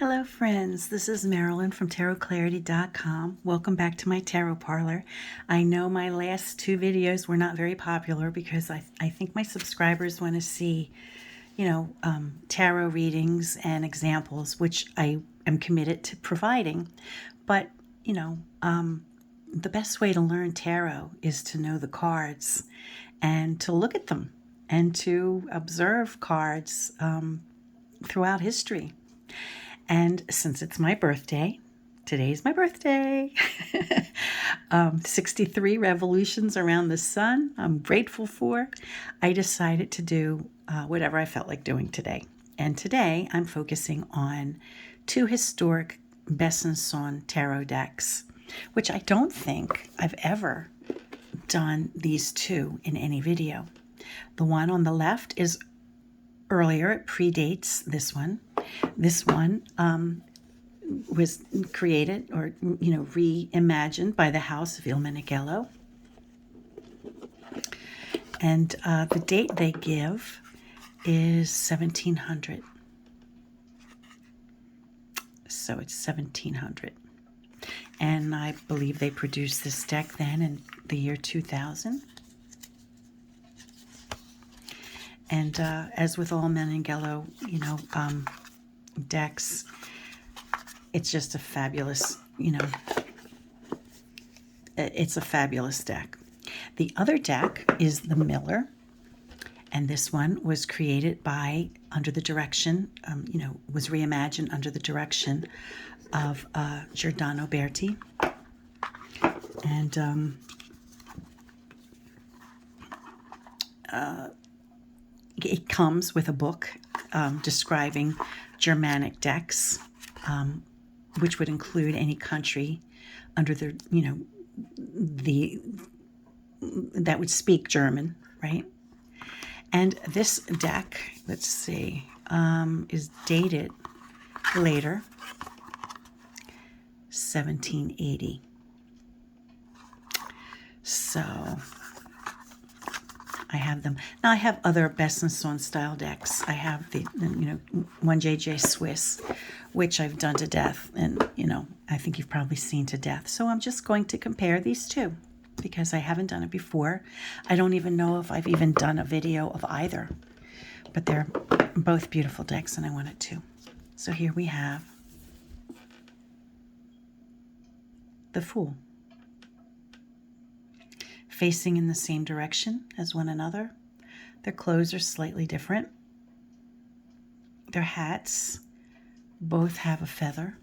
Hello friends, this is Marilyn from TarotClarity.com. Welcome back to my tarot parlor. I know my last two videos were not very popular because I think my subscribers want to see, tarot readings and examples, which I am committed to providing. But, the best way to learn tarot is to know the cards and to look at them and to observe cards throughout history. And since it's my birthday, today's my birthday, 63 revolutions around the sun I'm grateful for, I decided to do whatever I felt like doing today. And today I'm focusing on two historic Besançon tarot decks, which I don't think I've ever done these two in any video. The one on the left is earlier, it predates this one. This one was created or, reimagined by the House of Meneghello. And the date they give is 1700. So it's 1700. And I believe they produced this deck then in the year 2000. And as with all Meneghello, decks, it's just a fabulous, it's a fabulous deck. The other deck is the Miller, and this one was created by, under the direction, was reimagined under the direction of Giordano Berti. And it comes with a book describing Germanic decks, which would include any country under the, that would speak German, right? And this deck, let's see, is dated later, 1780. So I have them. Now I have other Besançon style decks. I have the, 1JJ Swiss, which I've done to death. And, I think you've probably seen to death. So I'm just going to compare these two because I haven't done it before. I don't even know if I've even done a video of either. But they're both beautiful decks and I wanted to. So here we have the Fool. Facing in the same direction as one another. Their clothes are slightly different. Their hats both have a feather.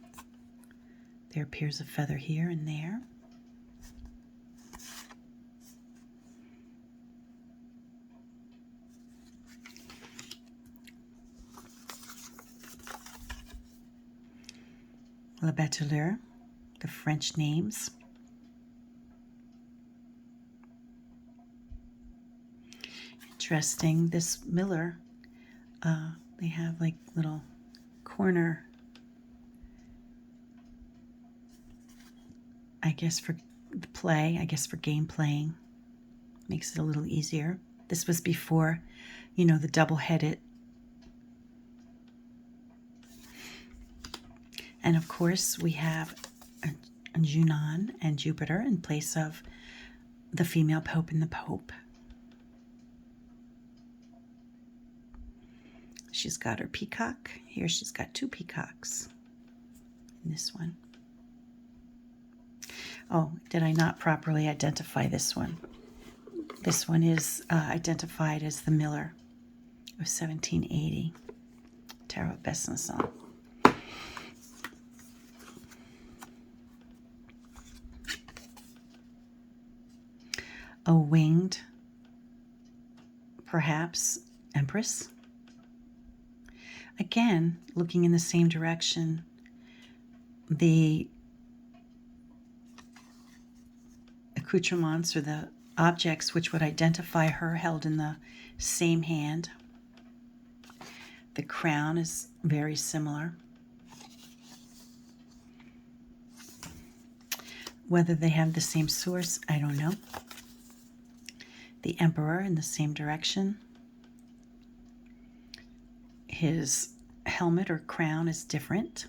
There appears a feather here and there. Le Bachelor, the French names. Interesting, this Miller, they have like little corner, I guess for the play, I guess for game playing, makes it a little easier. This was before, the double-headed. And of course we have a Junon and Jupiter in place of the female pope and the pope. She's got her peacock. Here she's got two peacocks in this one. Oh, did I not properly identify this one? This one is identified as the Miller of 1780, Tarot Besançon. A winged, perhaps, empress. Again, looking in the same direction, the accoutrements or the objects which would identify her held in the same hand. The crown is very similar. Whether they have the same source, I don't know. The emperor in the same direction. His helmet or crown is different.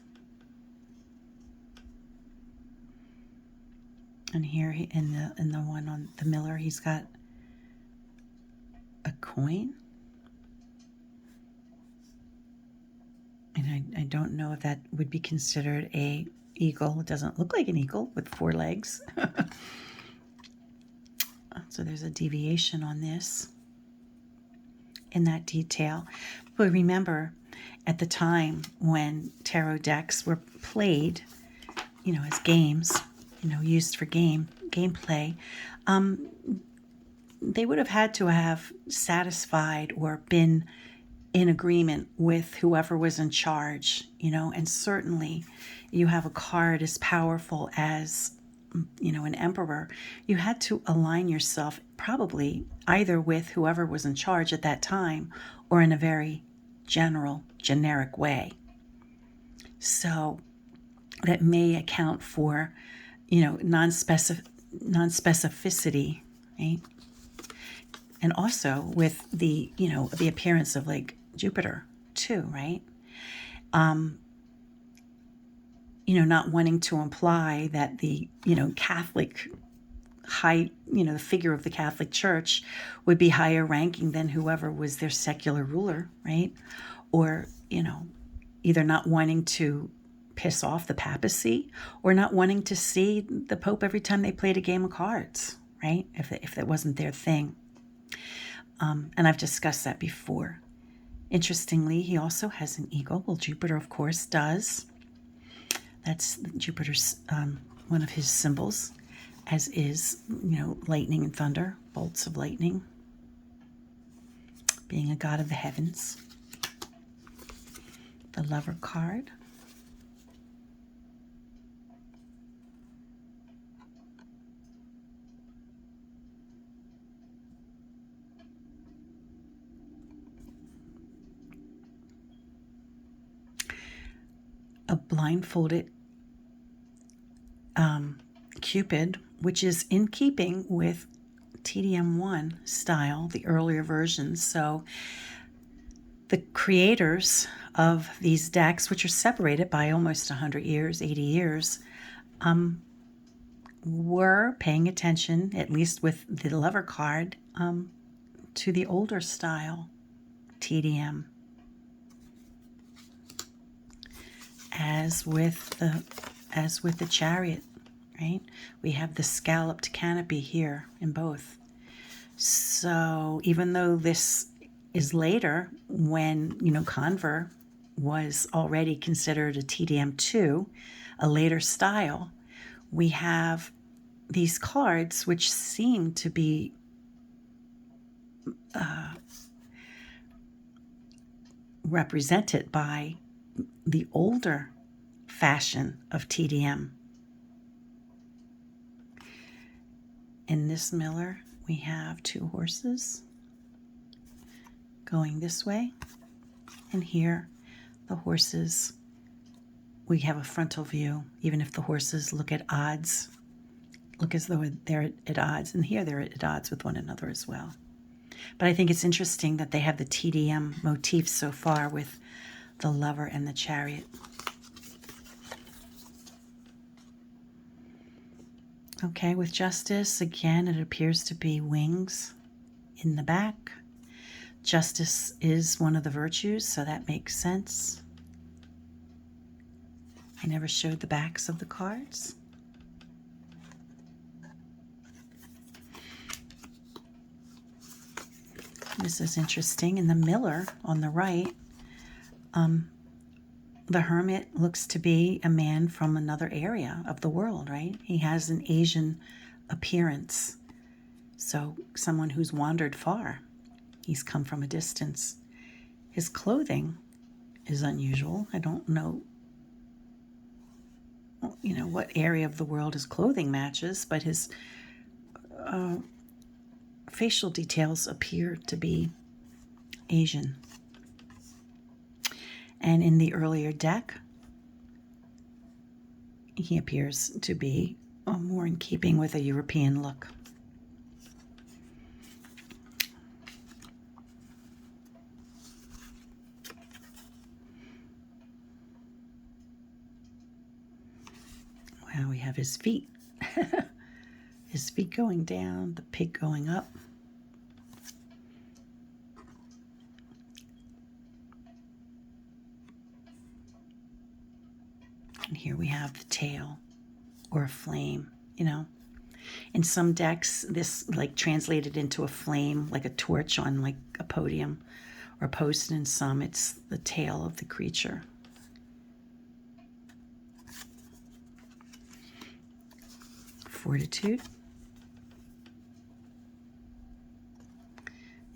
And here in the one on the Miller, he's got a coin. And I don't know if that would be considered a eagle. It doesn't look like an eagle with 4 legs. So there's a deviation on this in that detail. But remember, at the time when tarot decks were played, as games, used for gameplay, they would have had to have satisfied or been in agreement with whoever was in charge, and certainly you have a card as powerful as, an emperor. You had to align yourself probably either with whoever was in charge at that time or in a very generic way. So that may account for, non-specificity, right? And also with the, the appearance of like Jupiter too, right? Not wanting to imply that the, Catholic the figure of the Catholic Church would be higher ranking than whoever was their secular ruler, right? Or, either not wanting to piss off the papacy or not wanting to see the Pope every time they played a game of cards, right? If it wasn't their thing. And I've discussed that before. Interestingly, he also has an eagle. Well, Jupiter, of course, does. That's Jupiter's one of his symbols, as is, lightning and thunder, bolts of lightning, being a god of the heavens. The Lover card. A blindfolded Cupid, which is in keeping with TDM1 style, the earlier versions. So the creators of these decks, which are separated by almost 100 years, 80 years, were paying attention, at least with the Lover card, to the older style TDM. As with the Chariot, right? We have the scalloped canopy here in both. So even though this is later, when, Conver was already considered a TDM2, a later style, we have these cards which seem to be represented by the older fashion of TDM. In this Miller, we have 2 horses going this way, and here the horses, we have a frontal view, even if the horses look at odds, look as though they're at odds, and here they're at odds with one another as well. But I think it's interesting that they have the TDM motifs so far with the Lover and the Chariot. Okay, with Justice, again, it appears to be wings in the back. Justice is one of the virtues, so that makes sense. I never showed the backs of the cards. This is interesting. In the Miller on the right, the Hermit looks to be a man from another area of the world, right? He has an Asian appearance. So someone who's wandered far. He's come from a distance. His clothing is unusual. I don't know, what area of the world his clothing matches, but his facial details appear to be Asian. And in the earlier deck, he appears to be more in keeping with a European look. Wow, we have his feet. His feet going down, the pig going up. And here we have the tail, or a flame, you know. In some decks, this like translated into a flame, like a torch on like a podium or post. In some, it's the tail of the creature. Fortitude.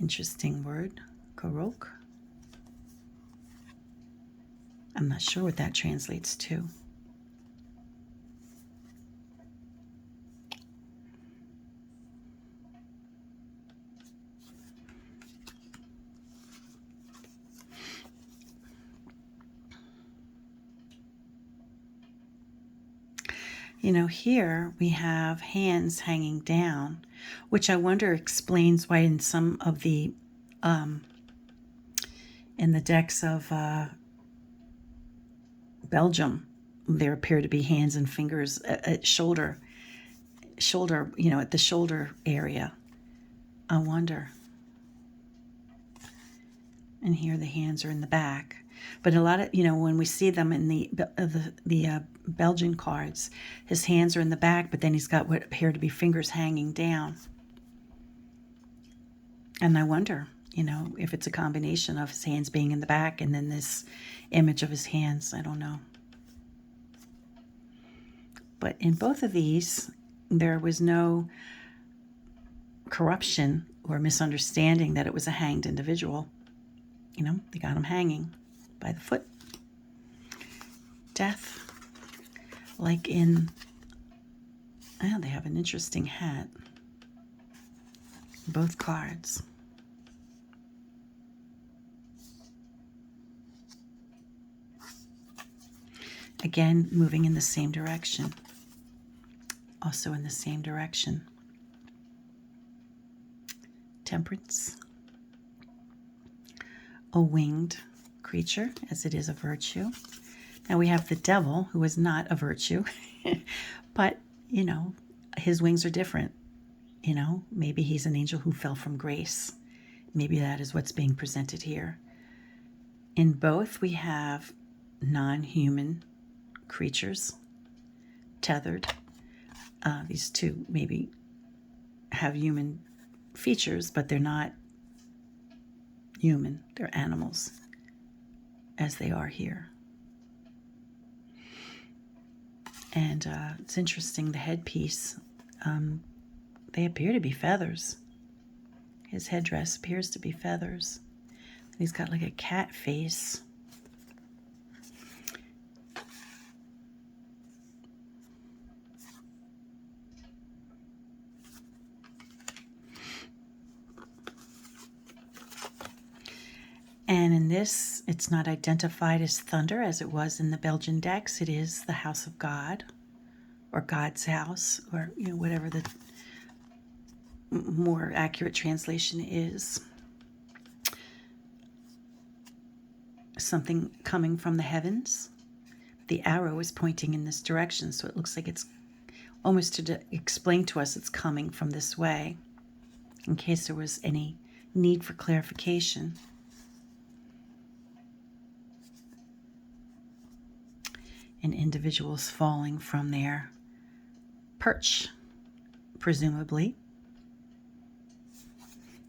Interesting word. Tarocco. I'm not sure what that translates to. You know, here we have hands hanging down, which I wonder explains why in some of the in the decks of Belgium, there appear to be hands and fingers at shoulder, you know, at the shoulder area. I wonder. And here the hands are in the back. But a lot of, you know, when we see them in the Belgian cards, his hands are in the back, but then he's got what appear to be fingers hanging down. And I wonder, you know, if it's a combination of his hands being in the back and then this image of his hands. I don't know. But in both of these, there was no corruption or misunderstanding that it was a hanged individual. You know, they got him hanging by the foot. Death. Like in, oh, they have an interesting hat. Both cards. Again, moving in the same direction. Also in the same direction. Temperance. A winged creature, as it is a virtue. Now we have the devil, who is not a virtue, but, you know, his wings are different. You know, maybe he's an angel who fell from grace. Maybe that is what's being presented here. In both, we have non-human creatures, tethered. These two maybe have human features, but they're not human. They're animals, as they are here. And it's interesting, the headpiece, they appear to be feathers. His headdress appears to be feathers. He's got like a cat face. And in this, it's not identified as thunder as it was in the Belgian decks. It is the house of God, or God's house, or, you know, whatever the more accurate translation is. Something coming from the heavens. The arrow is pointing in this direction, so it looks like it's almost to explain to us it's coming from this way, in case there was any need for clarification. And individuals falling from their perch, presumably.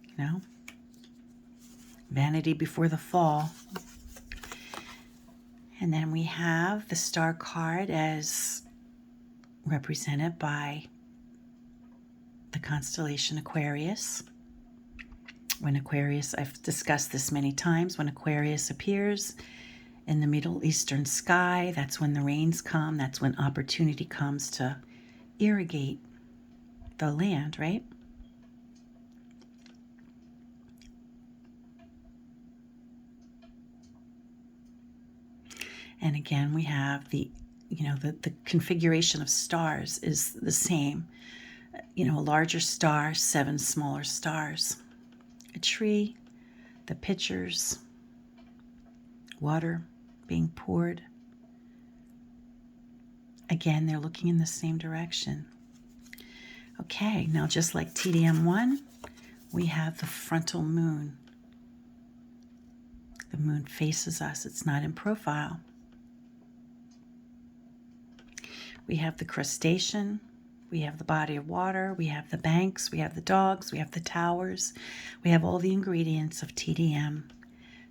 You know, vanity before the fall. And then we have the star card as represented by the constellation Aquarius. When Aquarius, I've discussed this many times, when Aquarius appears in the Middle Eastern sky, that's when the rains come, that's when opportunity comes to irrigate the land, right? And again, we have the, you know, the configuration of stars is the same. You know, a larger star, 7 smaller stars. A tree, the pitchers, water being poured. Again, they're looking in the same direction. Okay, now just like TDM1, we have the frontal moon. The moon faces us. It's not in profile. We have the crustacean. We have the body of water. We have the banks. We have the dogs. We have the towers. We have all the ingredients of TDM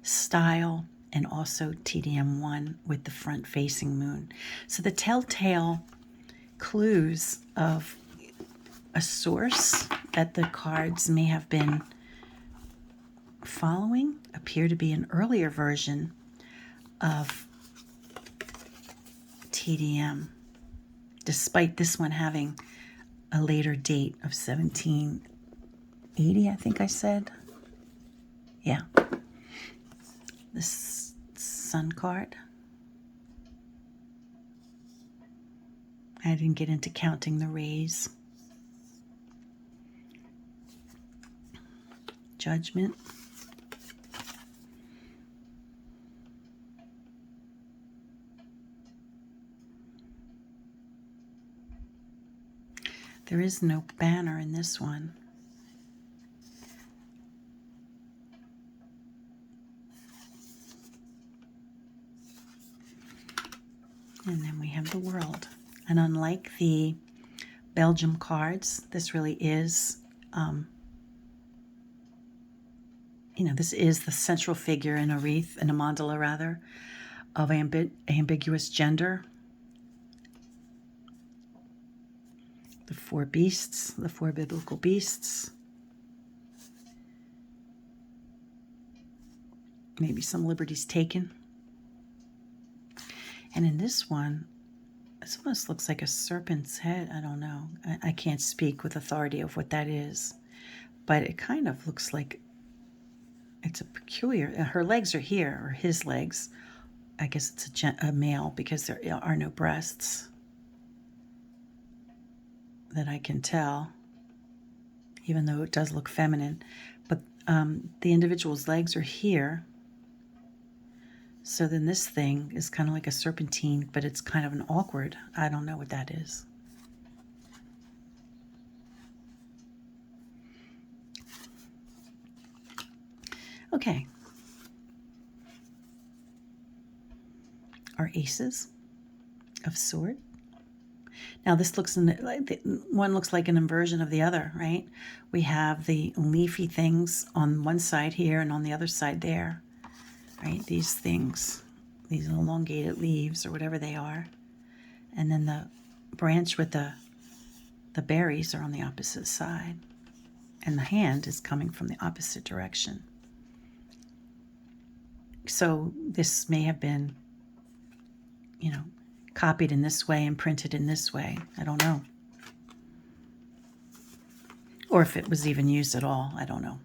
style and also TDM1 with the front-facing moon. So the telltale clues of a source that the cards may have been following appear to be an earlier version of TDM, despite this one having a later date of 1780, I think I said. Yeah. This sun card. I didn't get into counting the rays. Judgment. There is no banner in this one. And then we have the world. And unlike the Belgium cards, this really is, this is the central figure in a wreath, in a mandala rather, of ambiguous gender. The four beasts, the four biblical beasts. Maybe some liberties taken. And in this one, it almost looks like a serpent's head. I don't know. I can't speak with authority of what that is. But it kind of looks like it's a peculiar... Her legs are here, or his legs. I guess it's a male because there are no breasts that I can tell, even though it does look feminine. But the individual's legs are here. So then this thing is kind of like a serpentine, but it's kind of an awkward. I don't know what that is. Okay. Our aces of sword. Now this looks, one looks like an inversion of the other, right? We have the leafy things on one side here and on the other side there. Right, these things, these elongated leaves or whatever they are. And then the branch with the berries are on the opposite side. And the hand is coming from the opposite direction. So this may have been, copied in this way and printed in this way. I don't know. Or if it was even used at all, I don't know.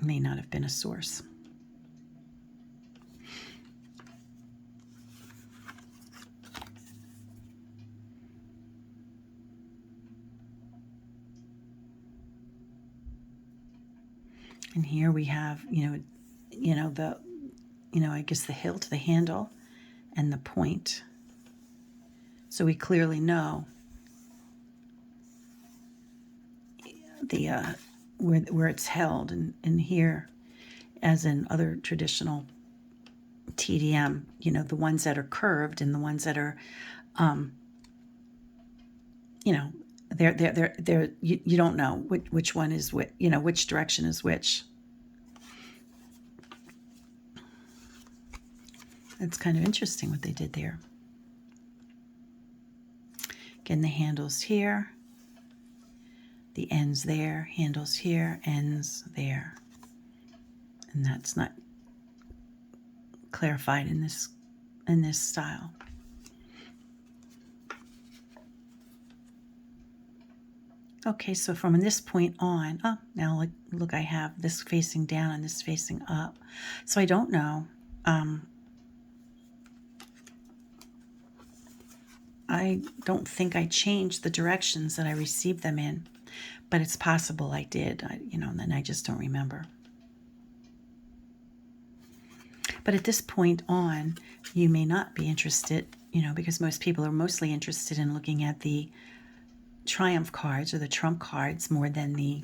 May not have been a source. And here we have, I guess the hilt, the handle, and the point. So we clearly know the where it's held, and here, as in other traditional TDM, the ones that are curved and the ones that are, they're you don't know which one is which, which direction is which. It's kind of interesting what they did there. Again, the handles here, the ends there, handles here, ends there. And that's not clarified in this style. Okay, so from this point on, now look, I have this facing down and this facing up. So I don't know. I don't think I changed the directions that I received them in, but it's possible I did, and then I just don't remember. But at this point on, you may not be interested, because most people are mostly interested in looking at the Triumph cards or the Trump cards more than the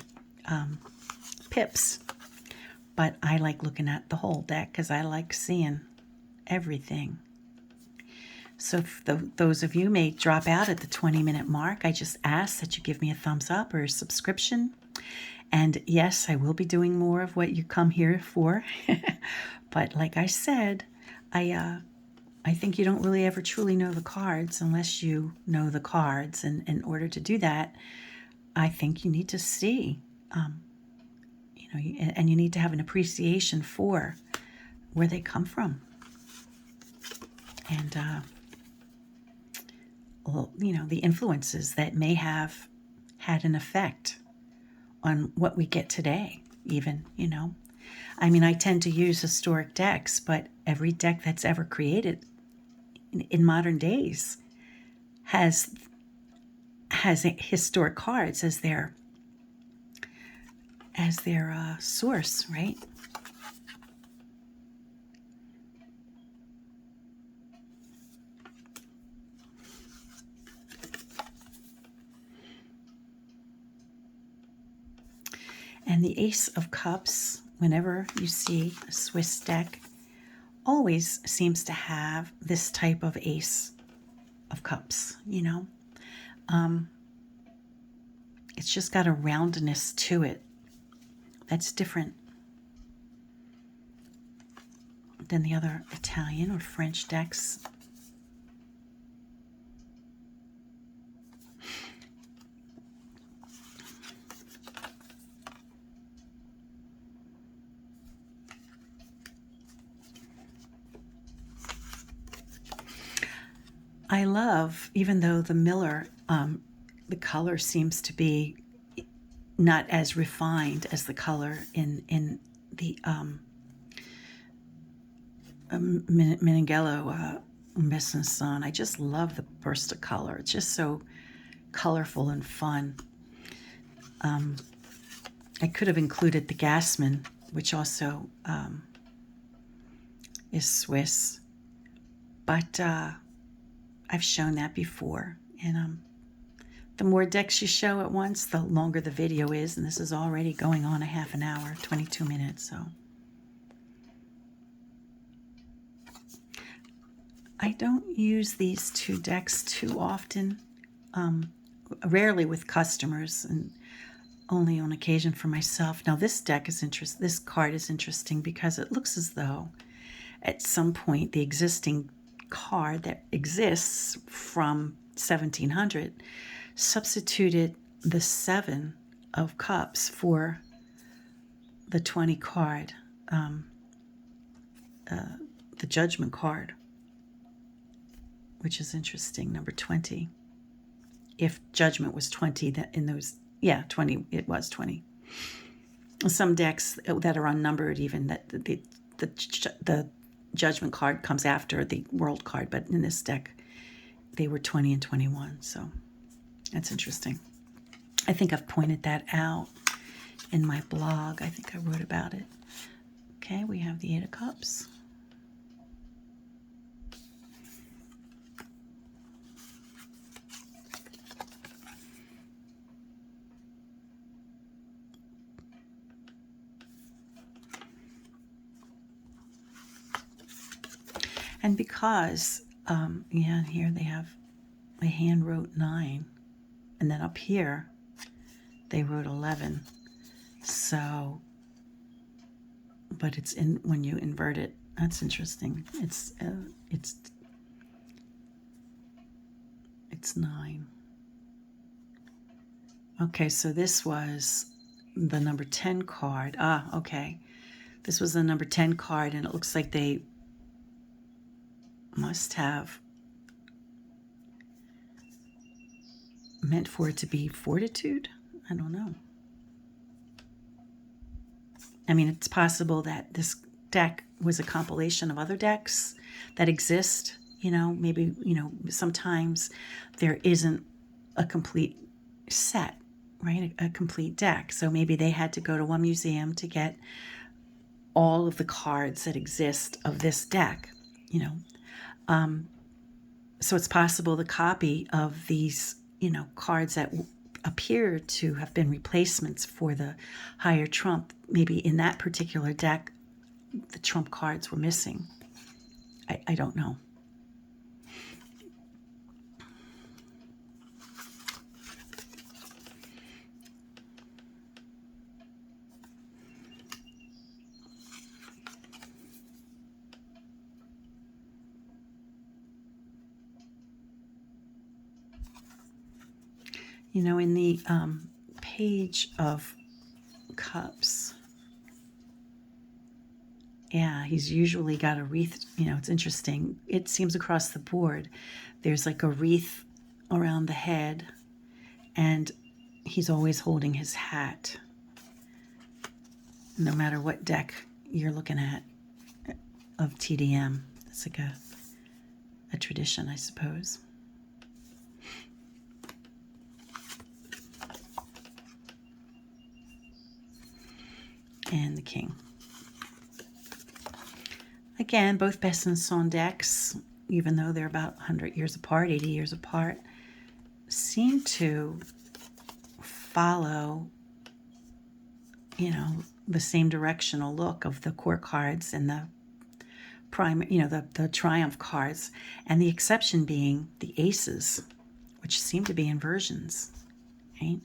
pips. But I like looking at the whole deck because I like seeing everything. So if those of you may drop out at the 20-minute mark, I just ask that you give me a thumbs up or a subscription. And yes, I will be doing more of what you come here for. But like I said, I think you don't really ever truly know the cards unless you know the cards. And in order to do that, I think you need to see, and you need to have an appreciation for where they come from. And, the influences that may have had an effect on what we get today, even, I mean, I tend to use historic decks, but every deck that's ever created in modern days has historic cards as their source, right? And the Ace of Cups, whenever you see a Swiss deck, always seems to have this type of Ace of Cups, It's just got a roundness to it that's different than the other Italian or French decks. I love, even though the Miller, the color seems to be not as refined as the color in the Meneghello Besançon. I just love the burst of color. It's just so colorful and fun. I could have included the Gassman, which also is Swiss, but I've shown that before. And the more decks you show at once, the longer the video is, and this is already going on a half an hour, 22 minutes, so. I don't use these two decks too often, rarely with customers, and only on occasion for myself. Now this deck is this card is interesting because it looks as though at some point the existing card that exists from 1700 substituted the 7 of Cups for the 20 card, the Judgment card, which is interesting, number 20. If Judgment was 20, that in those, 20, it was 20. Some decks that are unnumbered, even that the Judgment card comes after the World card, but in this deck, they were 20 and 21, so that's interesting. I think I've pointed that out in my blog. I think I wrote about it. Okay, we have the 8 of Cups. And because, here they have, my hand wrote 9, and then up here, they wrote 11. So, but it's in, when you invert it, that's interesting. It's 9. Okay, so this was the number 10 card. Okay. This was the number 10 card, and it looks like they must have meant for it to be fortitude. I don't know. I mean, it's possible that this deck was a compilation of other decks that exist. Maybe, sometimes there isn't a complete set, right? A complete deck. So maybe they had to go to one museum to get all of the cards that exist of this deck, So it's possible the copy of these, cards that appear to have been replacements for the higher trump. Maybe in that particular deck, the trump cards were missing. I don't know. You know, in the Page of Cups, yeah, he's usually got a wreath. You know, it's interesting. It seems across the board, there's like a wreath around the head, and he's always holding his hat, no matter what deck you're looking at of TDM. It's like a tradition, I suppose. And the King. Again, both Besançon decks, even though they're about 100 years apart, 80 years apart, seem to follow, you know, the same directional look of the court cards and the prime, you know, the triumph cards, and the exception being the aces, which seem to be inversions, right?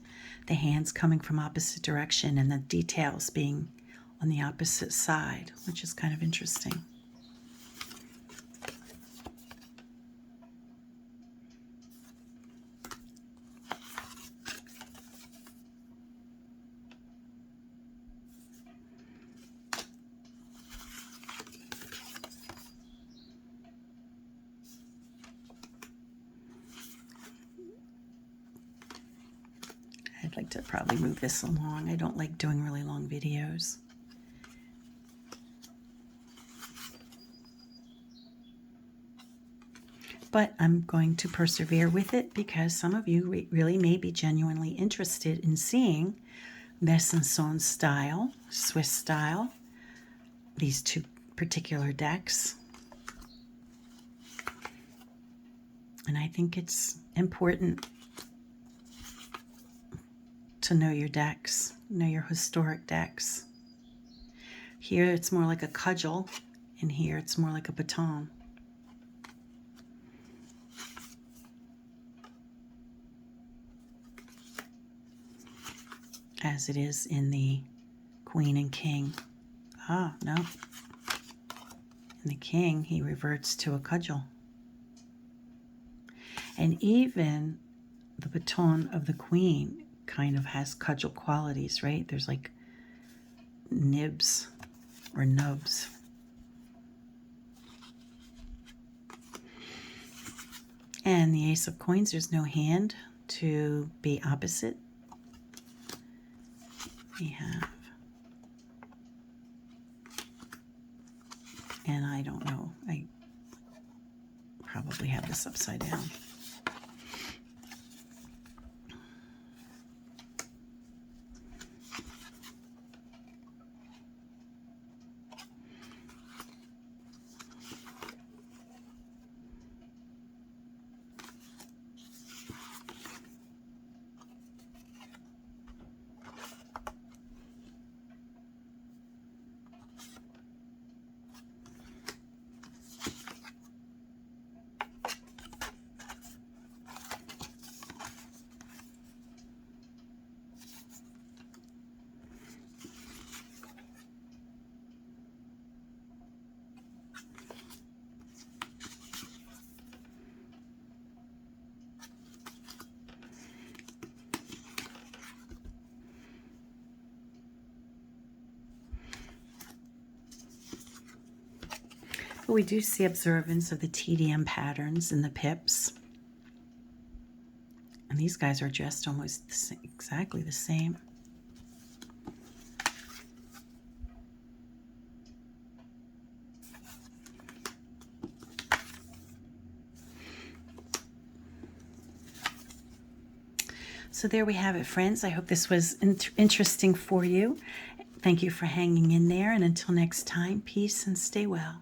The hands coming from opposite direction and the details being on the opposite side, which is kind of interesting. I'd like to probably move this along. I don't like doing really long videos. But I'm going to persevere with it because some of you really may be genuinely interested in seeing Besançon style, Swiss style, these two particular decks. And I think it's important to know your decks, know your historic decks. Here it's more like a cudgel, and here it's more like a baton. As it is in the Queen and King. Ah, no. In the King, he reverts to a cudgel. And even the baton of the Queen kind of has cudgel qualities, right? There's like nibs or nubs. And the Ace of Coins, there's no hand to be opposite. We have, and I don't know, I probably have this upside down. But we do see observance of the TDM patterns in the pips. And these guys are dressed almost exactly the same. So there we have it, friends. I hope this was interesting for you. Thank you for hanging in there. And until next time, peace and stay well.